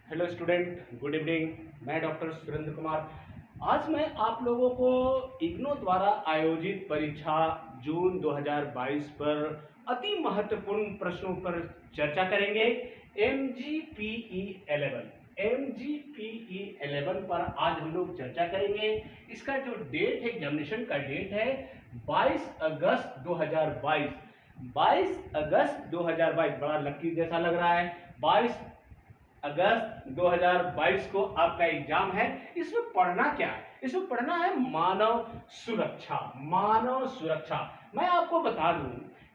Hello student, good evening. मैं doctor Surendra Kumar. आज मैं आप लोगों को इग्नू द्वारा आयोजित परीक्षा जून 2022 पर अति महत्वपूर्ण प्रश्नों पर चर्चा करेंगे। एम जी पी ई 11 पर आज हम लोग चर्चा करेंगे। इसका जो डेट है, एग्जामिनेशन का डेट है 22 अगस्त 2022। 22 अगस्त 2022 बड़ा लकी जैसा लग रहा है। 22 अगस्त 2022 को आपका एग्जाम है। इसमें पढ़ना क्या है? इसमें पढ़ना है मानव सुरक्षा। मानव सुरक्षा मैं आपको बता दूं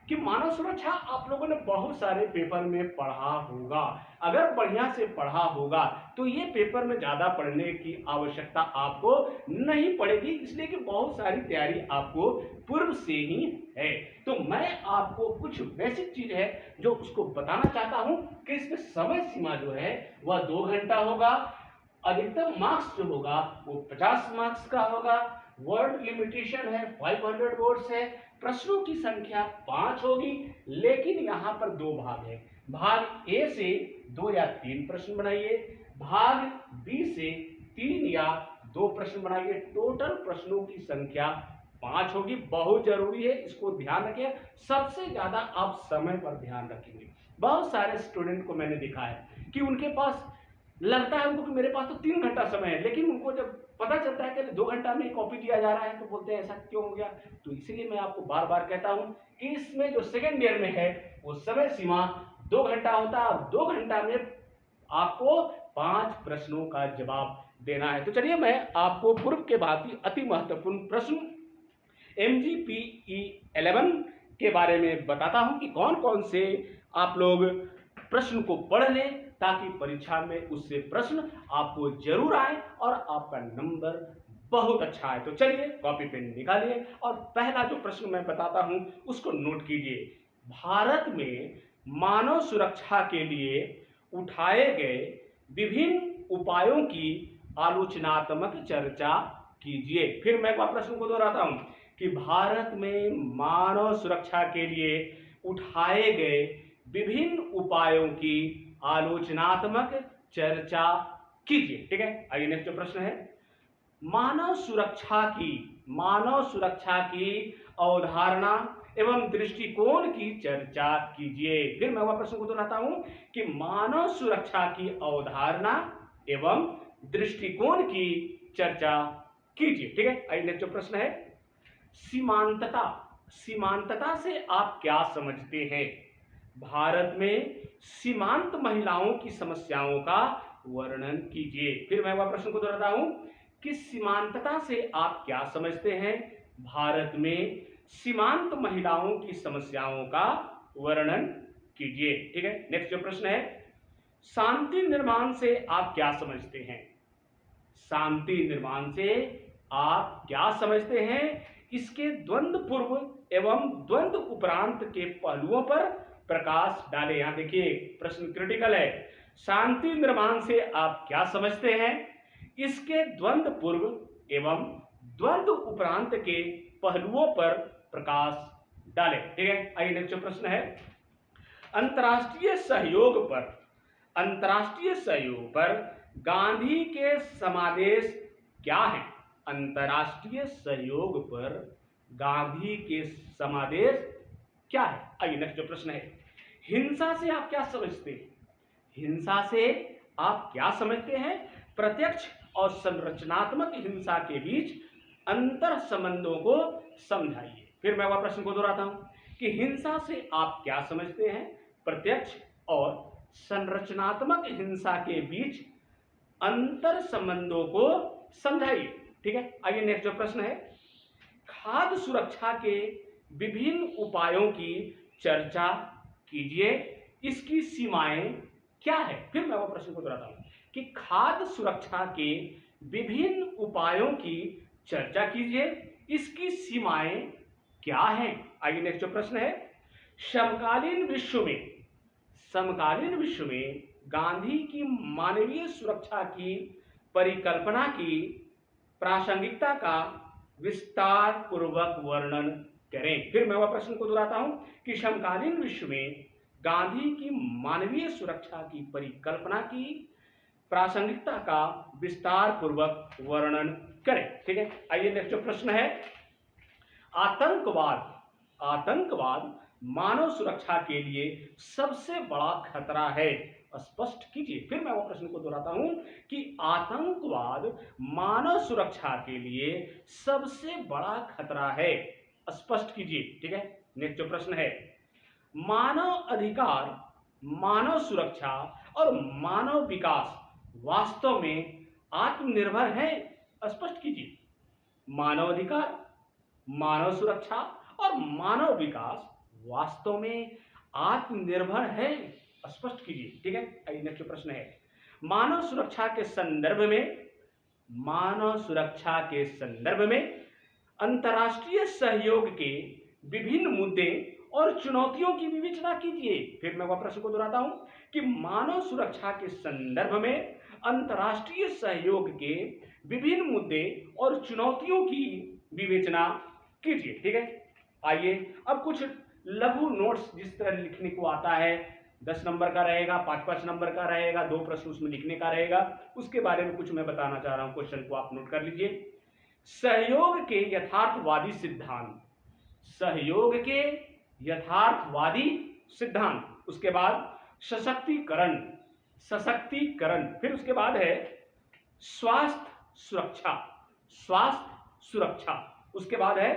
कि मानव सुरक्षा आप लोगों ने बहुत सारे पेपर में पढ़ा होगा। अगर बढ़िया से पढ़ा होगा तो ये पेपर में ज्यादा पढ़ने की आवश्यकता आपको नहीं पड़ेगी, इसलिए कि बहुत सारी तैयारी आपको पूर्व से ही है। तो मैं आपको कुछ बेसिक चीज है जो उसको बताना चाहता हूं कि इसमें समय सीमा जो है वह 2 घंटा होगा। अधिकतम मार्क्स जो होगा वो 50 मार्क्स का होगा। वर्ड लिमिटेशन है 500 वर्ड्स है। प्रश्नों की संख्या 5 होगी, लेकिन यहां पर 2 भाग है। भाग ए से 2 या 3 प्रश्न बनाइए, भाग बी से 3 या 2 प्रश्न बनाइए। टोटल प्रश्नों की संख्या 5 होगी। बहुत जरूरी है, इसको ध्यान रखिए। सबसे ज्यादा आप समय पर ध्यान रखेंगे। बहुत सारे स्टूडेंट को मैंने देखा है कि उनके पास लगता है उनको कि मेरे पास तो 3 घंटा समय है, लेकिन उनको जब पता चलता है कि 2 घंटा में कॉपी दिया जा रहा है तो बोलते हैं ऐसा क्यों हो गया। तो इसलिए मैं आपको बार बार कहता हूं कि इसमें जो सेकेंड ईयर में है वो समय सीमा 2 घंटा होता है और 2 घंटा में आपको 5 प्रश्नों का जवाब देना है। तो चलिए मैं आपको पूर्व के भांति अति महत्वपूर्ण प्रश्न MGPE 11 के बारे में बताता हूं कि कौन कौन से आप लोग प्रश्न को पढ़ लें ताकि परीक्षा में उससे प्रश्न आपको जरूर आए और आपका नंबर बहुत अच्छा है। तो चलिए कॉपी पेन निकालिए और पहला जो प्रश्न मैं बताता हूं उसको नोट कीजिए। भारत में मानव सुरक्षा के लिए उठाए गए विभिन्न उपायों की आलोचनात्मक चर्चा कीजिए। फिर मैं प्रश्न को दोहराता हूं कि भारत में मानव सुरक्षा के लिए उठाए गए विभिन्न उपायों की आलोचनात्मक चर्चा कीजिए। ठीक है, आइए नेक्स्ट जो प्रश्न है, मानव सुरक्षा की अवधारणा एवं दृष्टिकोण की चर्चा कीजिए। फिर मैं वह प्रश्न को दोहराता हूं कि मानव सुरक्षा की अवधारणा एवं दृष्टिकोण की चर्चा कीजिए। ठीक है, आइए नेक्स्ट जो प्रश्न है, सीमांतता। सीमांतता से आप क्या समझते हैं? भारत में सीमांत महिलाओं की समस्याओं का वर्णन कीजिए। फिर मैं वह प्रश्न को दोहराता हूं कि सीमांतता से आप क्या समझते हैं? भारत में सीमांत महिलाओं की समस्याओं का वर्णन कीजिए। ठीक है, नेक्स्ट जो प्रश्न है, शांति निर्माण से आप क्या समझते हैं? शांति निर्माण से आप क्या समझते हैं? इसके द्वंद्व पूर्व एवं द्वंद्व उपरांत के पहलुओं पर प्रकाश डालें। यहां देखिए प्रश्न क्रिटिकल है। शांति निर्माण से आप क्या समझते हैं? इसके द्वंद्व पूर्व एवं द्वंद्व उपरांत के पहलुओं पर प्रकाश डालें। ठीक है, आइए नेक्स्ट प्रश्न है, अंतर्राष्ट्रीय सहयोग पर गांधी के समादेश क्या है? अंतर्राष्ट्रीय सहयोग पर गांधी के समादेश क्या है? आइए नेक्स्ट जो प्रश्न है, हिंसा से आप क्या समझते हैं? हिंसा से आप क्या समझते हैं? प्रत्यक्ष और संरचनात्मक हिंसा के बीच अंतर संबंधों को समझाइए। फिर मैं वह प्रश्न को दोहराता हूं कि हिंसा से आप क्या समझते हैं? प्रत्यक्ष और संरचनात्मक हिंसा के बीच अंतर संबंधों को समझाइए। ठीक है, आइए नेक्स्ट जो प्रश्न है, खाद्य सुरक्षा के विभिन्न उपायों की चर्चा कीजिए। इसकी सीमाएं क्या है? फिर मैं वो प्रश्न को दोहराता हूं कि खाद्य सुरक्षा के विभिन्न उपायों की चर्चा कीजिए। इसकी सीमाएं क्या हैं? आइए नेक्स्ट जो प्रश्न है, समकालीन विश्व में गांधी की मानवीय सुरक्षा की परिकल्पना की प्रासंगिकता का विस्तार पूर्वक वर्णन करें। फिर मैं वह प्रश्न को दोहराता हूं कि समकालीन विश्व में गांधी की मानवीय सुरक्षा की परिकल्पना की प्रासंगिकता का विस्तार पूर्वक वर्णन करें। ठीक है, आइए नेक्स्ट जो प्रश्न है, आतंकवाद आतंकवाद मानव सुरक्षा के लिए सबसे बड़ा खतरा है, स्पष्ट कीजिए। फिर मैं वो प्रश्न को दोहराता हूं कि आतंकवाद मानव सुरक्षा के लिए सबसे बड़ा खतरा है, स्पष्ट कीजिए। ठीक है, नेक्स्ट जो प्रश्न है, मानव अधिकार, मानव सुरक्षा और मानव विकास वास्तव में आत्मनिर्भर है, स्पष्ट कीजिए। मानव अधिकार, मानव सुरक्षा और मानव विकास वास्तव में आत्मनिर्भर है, स्पष्ट कीजिए। ठीक है, आइए नेक्स्ट प्रश्न है, मानव सुरक्षा के संदर्भ में, मानव सुरक्षा के संदर्भ में अंतर्राष्ट्रीय सहयोग के विभिन्न मुद्दे और चुनौतियों की विवेचना कीजिए। फिर मैं वह प्रश्न को दोहराता हूं कि मानव सुरक्षा के संदर्भ में अंतर्राष्ट्रीय सहयोग के विभिन्न मुद्दे और चुनौतियों की विवेचना कीजिए। ठीक है, आइए अब कुछ लघु नोट्स जिस तरह लिखने को आता है, 10 नंबर का रहेगा, 5-5 नंबर का रहेगा, 2 प्रश्न उसमें लिखने का रहेगा, उसके बारे में कुछ मैं बताना चाह रहा हूं। क्वेश्चन को आप नोट कर लीजिए। सहयोग के यथार्थवादी सिद्धांत, सहयोग के यथार्थवादी सिद्धांत, उसके बाद सशक्तिकरण, सशक्तिकरण, फिर उसके बाद है स्वास्थ्य सुरक्षा, स्वास्थ्य सुरक्षा, उसके बाद है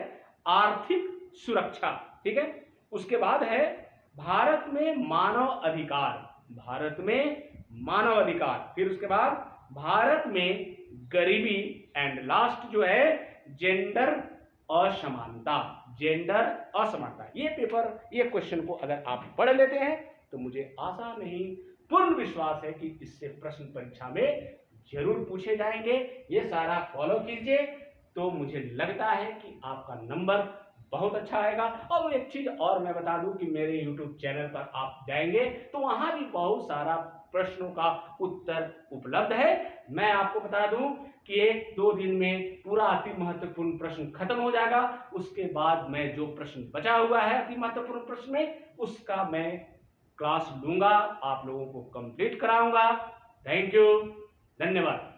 आर्थिक सुरक्षा। ठीक है, उसके बाद है भारत में मानव अधिकार, भारत में मानव अधिकार, फिर उसके बाद भारत में गरीबी एंड लास्ट जो है जेंडर असमानता, जेंडर असमानता। ये पेपर, ये क्वेश्चन को अगर आप पढ़ लेते हैं तो मुझे आशा नहीं पूर्ण विश्वास है कि इससे प्रश्न परीक्षा में जरूर पूछे जाएंगे। ये सारा फॉलो कीजिए तो मुझे लगता है कि आपका नंबर बहुत अच्छा आएगा। और एक चीज और मैं बता दूं कि मेरे YouTube चैनल पर आप जाएंगे तो वहां भी बहुत सारा प्रश्नों का उत्तर उपलब्ध है। मैं आपको बता दूं कि 1-2 दिन में पूरा अति महत्वपूर्ण प्रश्न खत्म हो जाएगा। उसके बाद मैं जो प्रश्न बचा हुआ है अति महत्वपूर्ण प्रश्न में, उसका मैं क्लास लूंगा, आप लोगों को कंप्लीट कराऊंगा। थैंक यू, धन्यवाद।